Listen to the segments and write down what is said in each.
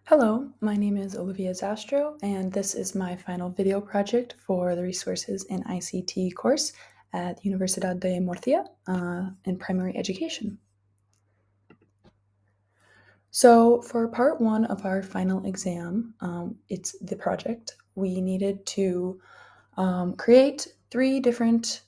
Hello, my name is Olivia Zastrow, and this is my final video project for the Resources in ICT course at Universidad de Murcia in primary education. So for part one of our final exam, it's the project, we needed to create three different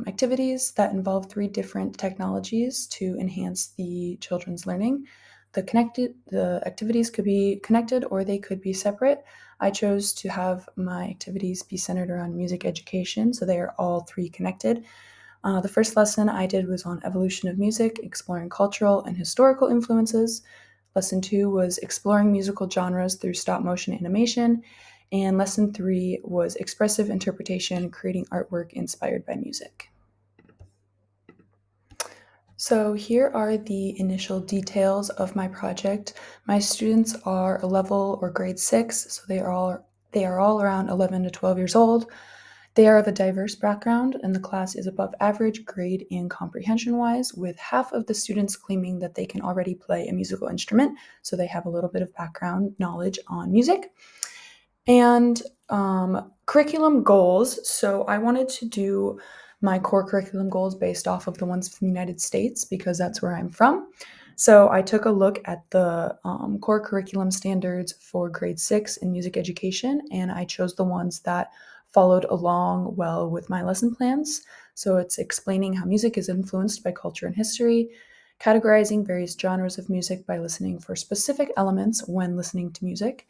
activities that involve three different technologies to enhance the children's learning. The activities could be connected or they could be separate. I chose to have my activities be centered around music education, so they are all three connected. The first lesson I did was on evolution of music, exploring cultural and historical influences. Lesson 2 was exploring musical genres through stop motion animation. And lesson 3 was expressive interpretation, creating artwork inspired by music. So here are the initial details of my project. My students are a level or grade 6, so they are all around 11 to 12 years old. They are of a diverse background, and the class is above average grade and comprehension-wise, with half of the students claiming that they can already play a musical instrument, so they have a little bit of background knowledge on music. And curriculum goals. So I wanted to do my core curriculum goals based off of the ones from the United States because that's where I'm from. So I took a look at the core curriculum standards for grade 6 in music education, and I chose the ones that followed along well with my lesson plans. So it's explaining how music is influenced by culture and history, categorizing various genres of music by listening for specific elements when listening to music,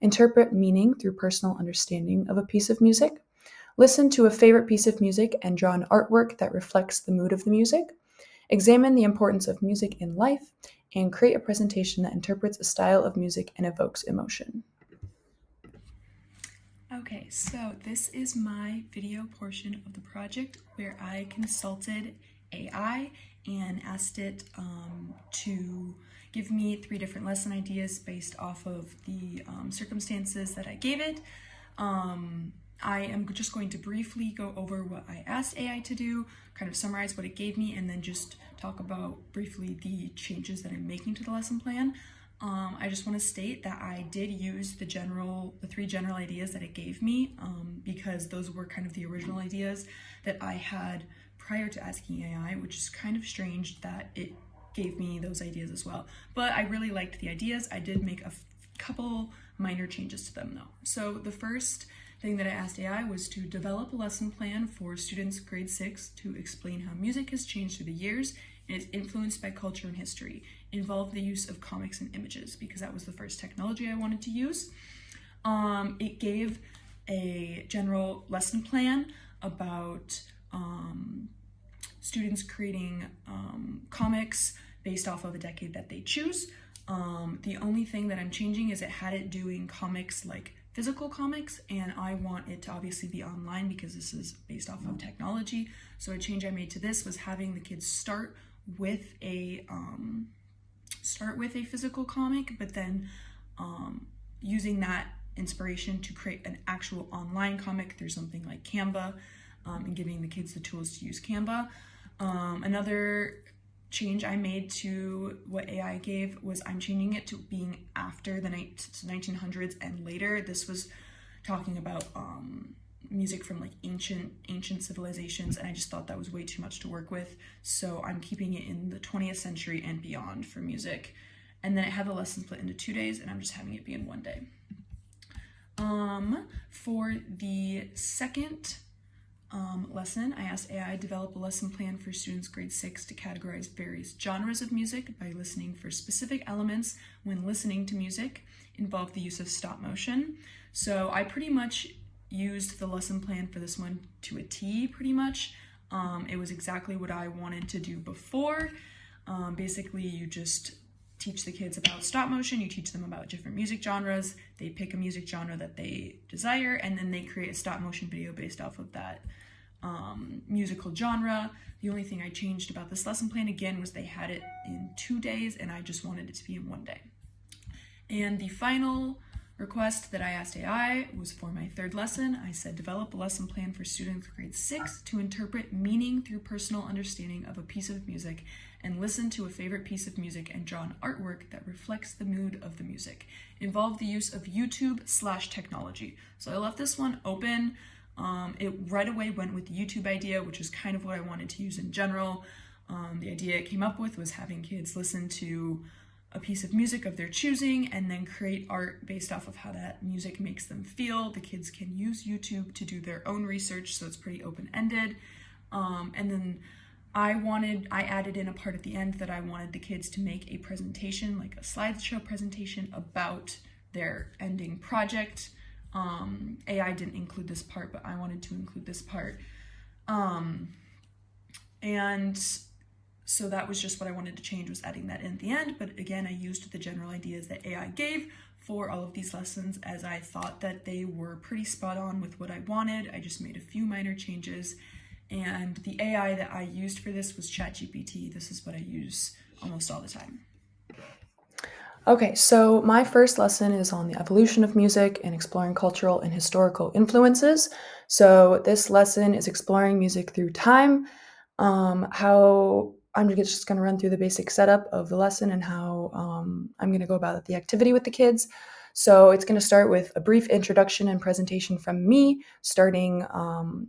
interpret meaning through personal understanding of a piece of music, listen to a favorite piece of music and draw an artwork that reflects the mood of the music, examine the importance of music in life, and create a presentation that interprets a style of music and evokes emotion. Okay, so this is my video portion of the project where I consulted AI and asked it to give me 3 different lesson ideas based off of the circumstances that I gave it. I am just going to briefly go over what I asked AI to do, kind of summarize what it gave me, and then just talk about briefly the changes that I'm making to the lesson plan. I just want to state that I did use the 3 general ideas that it gave me because those were kind of the original ideas that I had prior to asking AI, which is kind of strange that it gave me those ideas as well. But I really liked the ideas. I did make a couple minor changes to them though. So the first thing that I asked AI was to develop a lesson plan for students grade 6 to explain how music has changed through the years and is influenced by culture and history. Involve the use of comics and images because that was the first technology I wanted to use. It gave a general lesson plan about students creating comics based off of a decade that they choose. The only thing that I'm changing is it had it doing comics like physical comics, and I want it to obviously be online because this is based off of technology. So a change I made to this was having the kids start with a physical comic, but then using that inspiration to create an actual online comic through something like Canva, and giving the kids the tools to use Canva. Another change I made to what AI gave was I'm changing it to being after the 1900s and later. This was talking about music from like ancient civilizations, and I just thought that was way too much to work with, so I'm keeping it in the 20th century and beyond for music. And then it had the lesson split into 2 days, and I'm just having it be in 1 day. For the second lesson, I asked AI to develop a lesson plan for students grade 6 to categorize various genres of music by listening for specific elements when listening to music, involve the use of stop motion. So I pretty much used the lesson plan for this one to a T pretty much. It was exactly what I wanted to do before. Basically, you just teach the kids about stop motion, you teach them about different music genres, they pick a music genre that they desire, and then they create a stop motion video based off of that musical genre. The only thing I changed about this lesson plan again was they had it in 2 days, and I just wanted it to be in 1 day. And the final request that I asked AI was for my third lesson. I said, develop a lesson plan for students grade 6 to interpret meaning through personal understanding of a piece of music and listen to a favorite piece of music and draw an artwork that reflects the mood of the music. Involve the use of YouTube/technology. So I left this one open. It right away went with the YouTube idea, which is kind of what I wanted to use in general. The idea it came up with was having kids listen to a piece of music of their choosing and then create art based off of how that music makes them feel. The kids can use YouTube to do their own research, so it's pretty open-ended. And then I added in a part at the end that I wanted the kids to make a presentation, like a slideshow presentation about their ending project. AI didn't include this part, but I wanted to include this part. And so that was just what I wanted to change, was adding that in at the end. But again, I used the general ideas that AI gave for all of these lessons, as I thought that they were pretty spot on with what I wanted. I just made a few minor changes. And the AI that I used for this was ChatGPT. This is what I use almost all the time. Okay, so my first lesson is on the evolution of music and exploring cultural and historical influences. So this lesson is exploring music through time. How I'm just going to run through the basic setup of the lesson and how I'm going to go about the activity with the kids. So it's going to start with a brief introduction and presentation from me, starting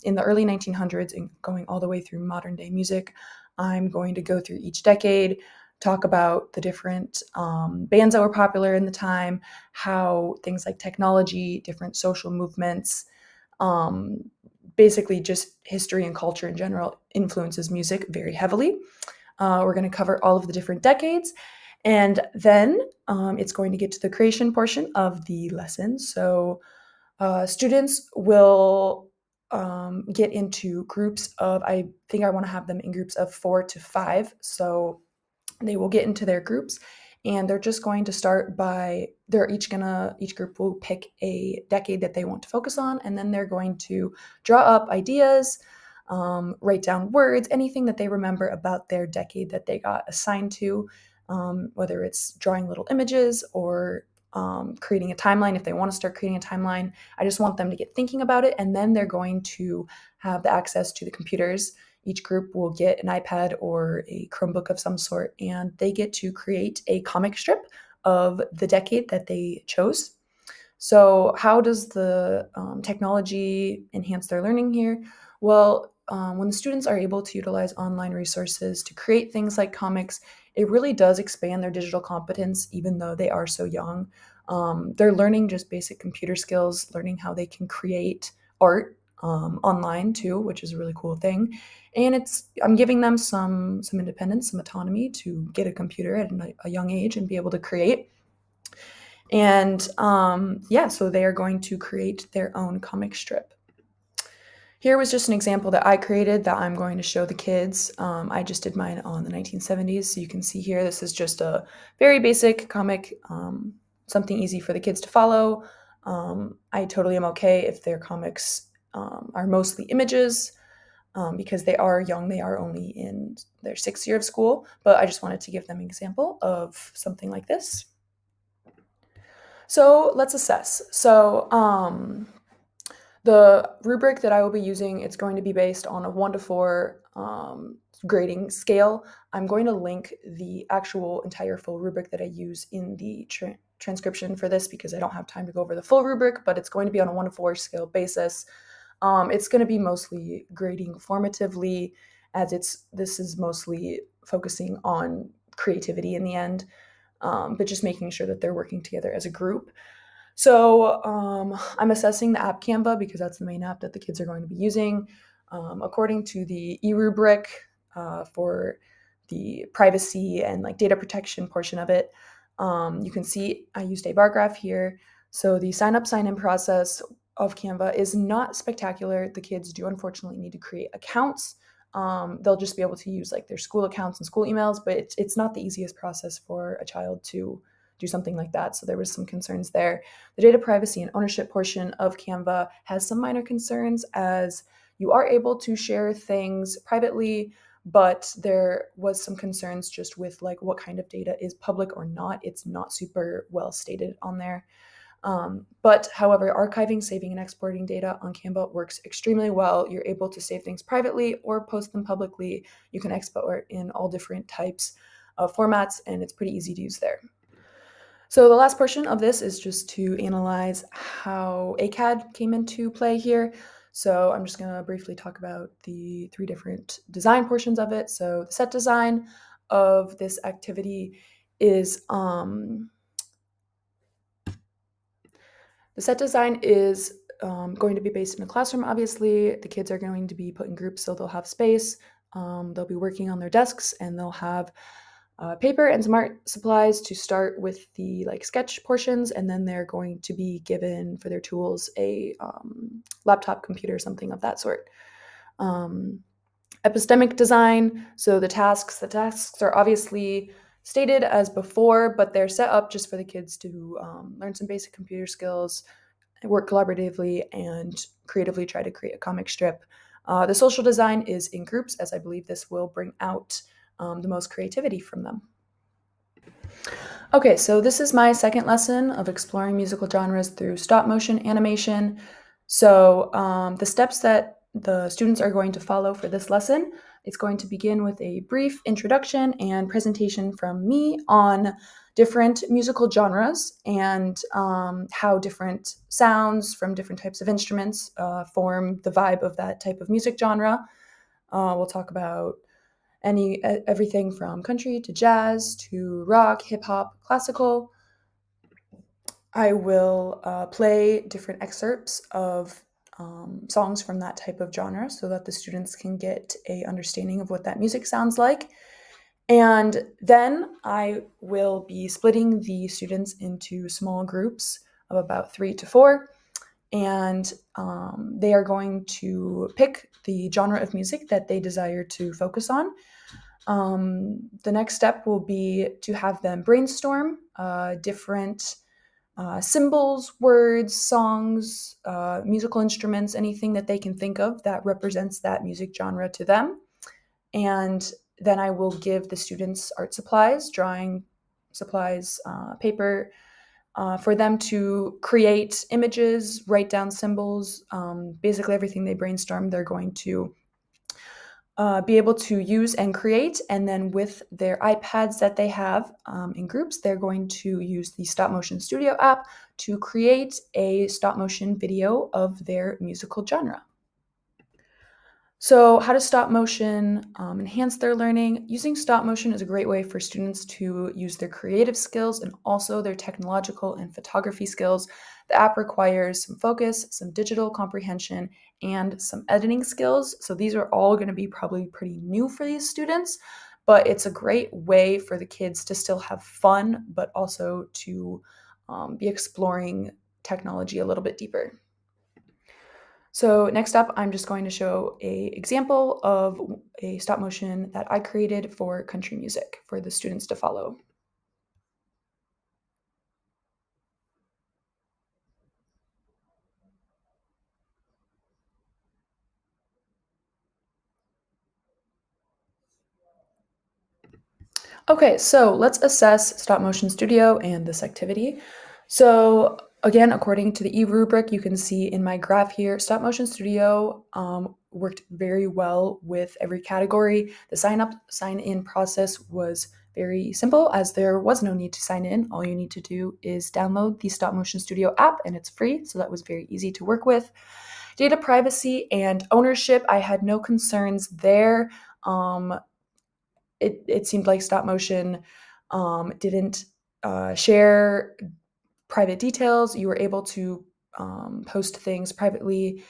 in the early 1900s and going all the way through modern day music. I'm going to go through each decade, talk about the different bands that were popular in the time, how things like technology, different social movements, basically just history and culture in general influences music very heavily. We're going to cover all of the different decades, and then it's going to get to the creation portion of the lesson. So students will get into groups of, I think I want to have them in groups of 4 to 5. So they will get into their groups, and they're just going to start by, each group will pick a decade that they want to focus on, and then they're going to draw up ideas, write down words, anything that they remember about their decade that they got assigned to, whether it's drawing little images or creating a timeline. If they want to start creating a timeline, I just want them to get thinking about it, and then they're going to have the access to the computers. Each group will get an iPad or a Chromebook of some sort, and they get to create a comic strip of the decade that they chose. So how does the technology enhance their learning here? Well, when the students are able to utilize online resources to create things like comics, it really does expand their digital competence, even though they are so young. They're learning just basic computer skills, learning how they can create art online too, which is a really cool thing. And I'm giving them some independence, some autonomy to get a computer at a young age and be able to create. And so they are going to create their own comic strip. Here was just an example that I created that I'm going to show the kids. I just did mine on the 1970s. So you can see here, this is just a very basic comic, something easy for the kids to follow. I totally am okay if their comics are mostly images, because they are young. They are only in their 6th year of school, but I just wanted to give them an example of something like this. So let's assess. So the rubric that I will be using, it's going to be based on a 1 to 4 grading scale. I'm going to link the actual entire full rubric that I use in the transcription for this, because I don't have time to go over the full rubric, but it's going to be on a 1 to 4 scale basis. It's going to be mostly grading formatively, as this is mostly focusing on creativity in the end, but just making sure that they're working together as a group. So I'm assessing the app Canva, because that's the main app that the kids are going to be using. According to the e-rubric for the privacy and like data protection portion of it, you can see I used a bar graph here. So the sign up, sign in process of Canva is not spectacular. The kids do unfortunately need to create accounts. They'll just be able to use like their school accounts and school emails, but it's not the easiest process for a child to do something like that. So there was some concerns there. The data privacy and ownership portion of Canva has some minor concerns, as you are able to share things privately, but there was some concerns just with like what kind of data is public or not. It's not super well stated on there. But however, archiving, saving, and exporting data on Canva works extremely well. You're able to save things privately or post them publicly. You can export in all different types of formats, and it's pretty easy to use there. So the last portion of this is just to analyze how ACAD came into play here. So I'm just going to briefly talk about the three different design portions of it. So the set design of this activity is the set design is going to be based in a classroom, obviously. The kids are going to be put in groups so they'll have space. They'll be working on their desks and they'll have paper and some art supplies to start with the sketch portions, and then they're going to be given for their tools a laptop computer, something of that sort. Epistemic design, so the tasks are obviously stated as before, but they're set up just for the kids to learn some basic computer skills, work collaboratively, and creatively try to create a comic strip. The social design is in groups, as I believe this will bring out the most creativity from them. Okay, so this is my second lesson of exploring musical genres through stop motion animation. So the steps that the students are going to follow for this lesson, it's going to begin with a brief introduction and presentation from me on different musical genres and how different sounds from different types of instruments form the vibe of that type of music genre. We'll talk about everything from country to jazz to rock, hip hop, classical. I will play different excerpts of songs from that type of genre so that the students can get a understanding of what that music sounds like. And then I will be splitting the students into small groups of about 3 to 4, and they are going to pick the genre of music that they desire to focus on. The next step will be to have them brainstorm different symbols, words, songs, musical instruments, anything that they can think of that represents that music genre to them. And then I will give the students art supplies, drawing supplies, paper, for them to create images, write down symbols, basically everything they brainstorm, they're going to be able to use and create. And then with their iPads that they have in groups, they're going to use the Stop Motion Studio app to create a stop motion video of their musical genre. So how does stop motion enhance their learning? Using stop motion is a great way for students to use their creative skills and also their technological and photography skills. The app requires some focus, some digital comprehension, and some editing skills. So these are all going to be probably pretty new for these students, but it's a great way for the kids to still have fun, but also to be exploring technology a little bit deeper. So next up, I'm just going to show an example of a stop motion that I created for country music for the students to follow. Okay, so let's assess Stop Motion Studio and this activity. So again, according to the rubric, you can see in my graph here, Stop Motion Studio worked very well with every category. The sign in process was very simple, as there was no need to sign in. All you need to do is download the Stop Motion Studio app, and it's free, so that was very easy to work with. Data privacy and ownership, I had no concerns there. It seemed like stop motion didn't share private details. You were able to post things privately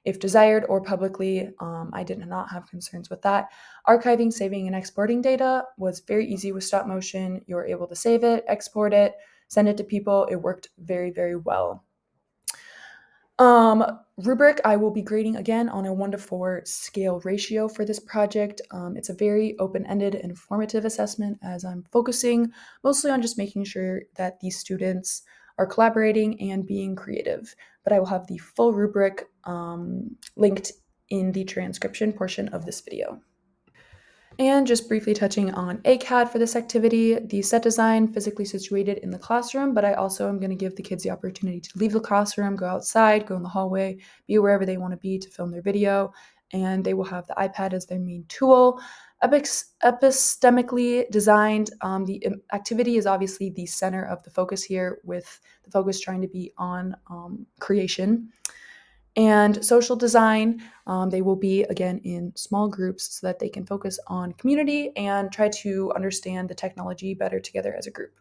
if desired or publicly. I did not have concerns with that. Archiving, saving, and exporting data was very easy with stop motion. You were able to save it, export it, send it to people. It worked very, very well. Rubric, I will be grading again on a 1:4 scale ratio for this project. It's a very open-ended and informative assessment, as I'm focusing mostly on just making sure that these students are collaborating and being creative. But I will have the full rubric linked in the transcription portion of this video. And just briefly touching on ACAD for this activity, the set design physically situated in the classroom, but I also am going to give the kids the opportunity to leave the classroom, go outside, go in the hallway, be wherever they want to be to film their video, and they will have the iPad as their main tool. Epistemically designed, the activity is obviously the center of the focus here, with the focus trying to be on creation. And social design, they will be, again, in small groups so that they can focus on community and try to understand the technology better together as a group.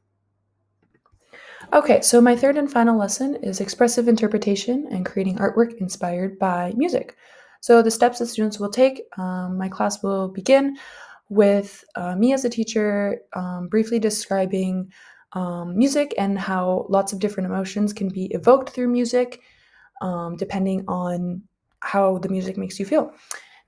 Okay, so my third and final lesson is expressive interpretation and creating artwork inspired by music. So the steps that students will take, my class will begin with me as a teacher briefly describing music and how lots of different emotions can be evoked through music, depending on how the music makes you feel.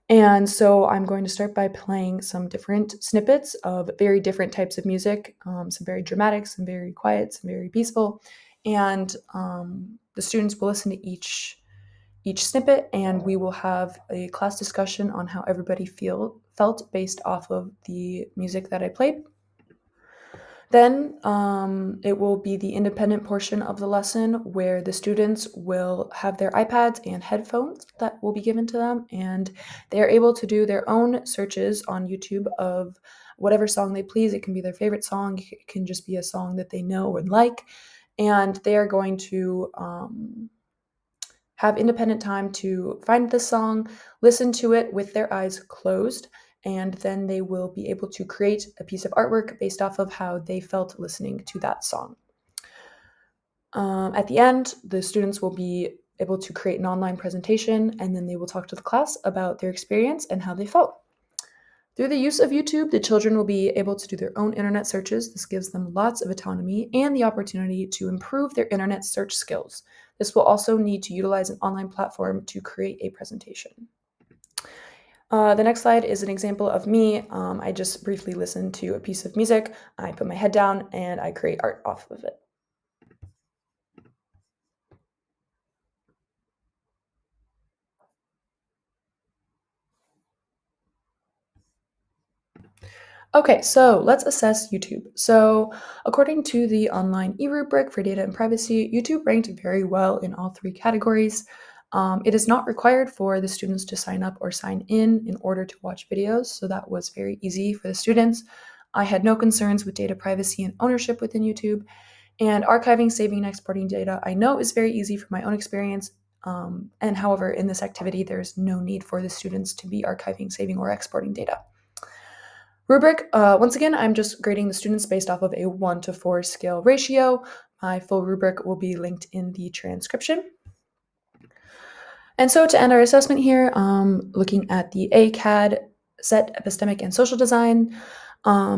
And so I'm going to start by playing some different snippets of very different types of music, some very dramatic, some very quiet, some very peaceful. And the students will listen to each snippet, and we will have a class discussion on how everybody felt based off of the music that I played. Then it will be the independent portion of the lesson where the students will have their iPads and headphones that will be given to them, and they are able to do their own searches on YouTube of whatever song they please. It can be their favorite song, it can just be a song that they know and like, and they are going to have independent time to find the song, listen to it with their eyes closed, and then they will be able to create a piece of artwork based off of how they felt listening to that song. At the end, the students will be able to create an online presentation, and then they will talk to the class about their experience and how they felt. Through the use of YouTube, the children will be able to do their own internet searches. This gives them lots of autonomy and the opportunity to improve their internet search skills. This will also need to utilize an online platform to create a presentation. The next slide is an example of me. I just briefly listened to a piece of music, I put my head down, and I create art off of it. Okay, so let's assess YouTube. So according to the online e-rubric for data and privacy, YouTube ranked very well in all three categories. It is not required for the students to sign up or sign in order to watch videos, so that was very easy for the students. I had no concerns with data privacy and ownership within YouTube, and archiving, saving, and exporting data I know is very easy from my own experience. And however, in this activity, there's no need for the students to be archiving, saving, or exporting data. Rubric, once again, I'm just grading the students based off of a 1:4 scale ratio. My full rubric will be linked in the transcription. And so to end our assessment here, looking at the ACAD set, epistemic and social design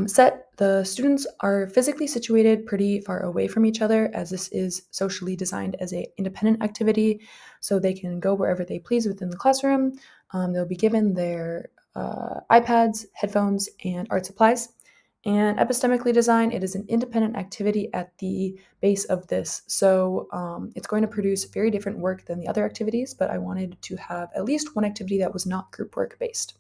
set, the students are physically situated pretty far away from each other, as this is socially designed as an independent activity, so they can go wherever they please within the classroom. They'll be given their iPads, headphones, and art supplies. And epistemically designed, it is an independent activity at the base of this. So it's going to produce very different work than the other activities, but I wanted to have at least one activity that was not group work based.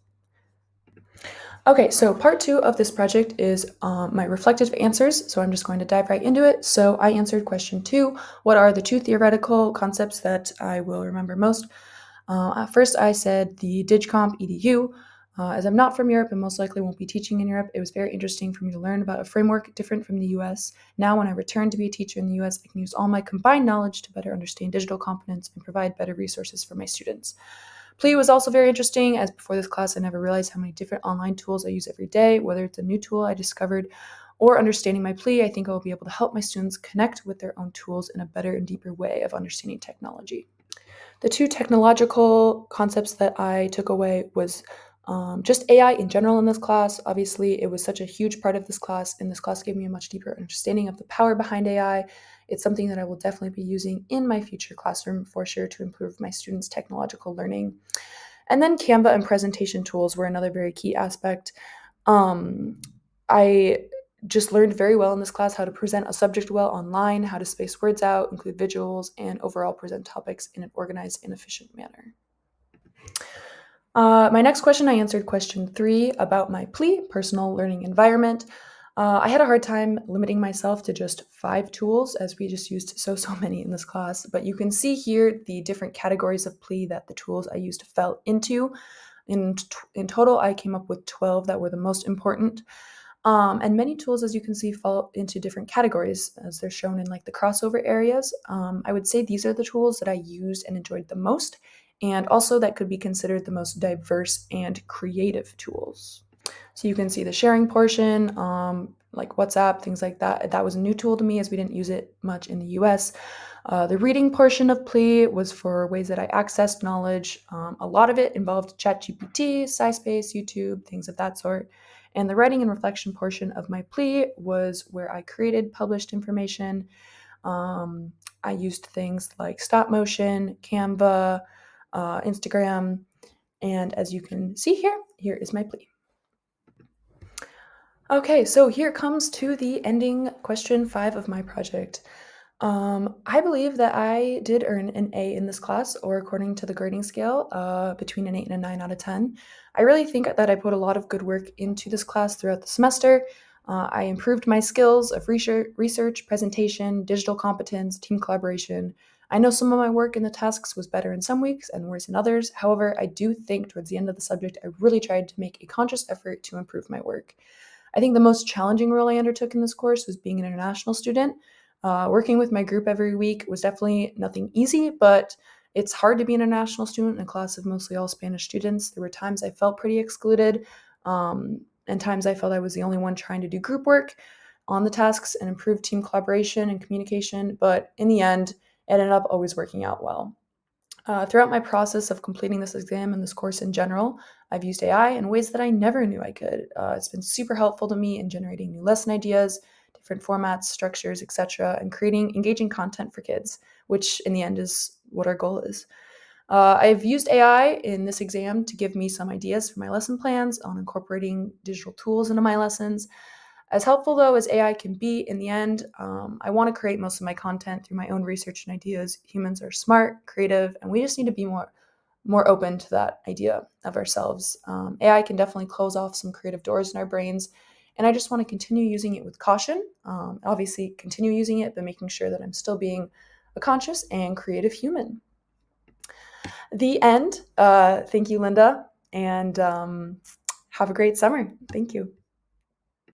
Okay, so part 2 of this project is my reflective answers, so I'm just going to dive right into it. So I answered question 2, what are the 2 theoretical concepts that I will remember most? First, I said the DigComp EDU. As I'm not from Europe and most likely won't be teaching in Europe, it was very interesting for me to learn about a framework different from the US. Now, when I return to be a teacher in the US, I can use all my combined knowledge to better understand digital competence and provide better resources for my students. PLE was also very interesting, as before this class, I never realized how many different online tools I use every day, whether it's a new tool I discovered or understanding my PLE. I think I will be able to help my students connect with their own tools in a better and deeper way of understanding technology. The 2 technological concepts that I took away was just AI in general in this class. Obviously, it was such a huge part of this class, and this class gave me a much deeper understanding of the power behind AI. It's something that I will definitely be using in my future classroom for sure to improve my students' technological learning. And then Canva and presentation tools were another very key aspect. I just learned very well in this class how to present a subject well online, how to space words out, include visuals, and overall present topics in an organized and efficient manner. My next question, I answered question 3 about my PLE, personal learning environment. I had a hard time limiting myself to just 5 tools as we just used so many in this class, but you can see here the different categories of PLE that the tools I used fell into. In total, I came up with 12 that were the most important. And many tools, as you can see, fall into different categories as they're shown in like the crossover areas. I would say these are the tools that I used and enjoyed the most, and also that could be considered the most diverse and creative tools. So you can see the sharing portion, like WhatsApp, things like that. That was a new tool to me as we didn't use it much in the US. The reading portion of PLE was for ways that I accessed knowledge. A lot of it involved ChatGPT, SciSpace, YouTube, things of that sort. And the writing and reflection portion of my PLE was where I created published information. I used things like stop motion, Canva, Instagram, and as you can see here, here is my PLE. Okay, so here comes to the ending question 5 of my project. I believe that I did earn an A in this class, or according to the grading scale, between an 8 and a 9 out of 10. I really think that I put a lot of good work into this class throughout the semester. I improved my skills of research, presentation, digital competence, team collaboration. I know some of my work in the tasks was better in some weeks and worse in others. However, I do think towards the end of the subject, I really tried to make a conscious effort to improve my work. I think the most challenging role I undertook in this course was being an international student. Working with my group every week was definitely nothing easy, but it's hard to be an international student in a class of mostly all Spanish students. There were times I felt pretty excluded, and times I felt I was the only one trying to do group work on the tasks and improve team collaboration and communication, but in the end, it ended up always working out well. Throughout my process of completing this exam and this course in general, I've used AI in ways that I never knew I could. It's been super helpful to me in generating new lesson ideas, different formats, structures, etc., and creating engaging content for kids, which in the end is what our goal is. I've used AI in this exam to give me some ideas for my lesson plans on incorporating digital tools into my lessons. As helpful though as AI can be, in the end, I want to create most of my content through my own research and ideas. Humans are smart, creative, and we just need to be more open to that idea of ourselves. AI can definitely close off some creative doors in our brains, and I just want to continue using it with caution. Obviously, continue using it, but making sure that I'm still being a conscious and creative human. The end. Thank you, Linda, and have a great summer. Thank you.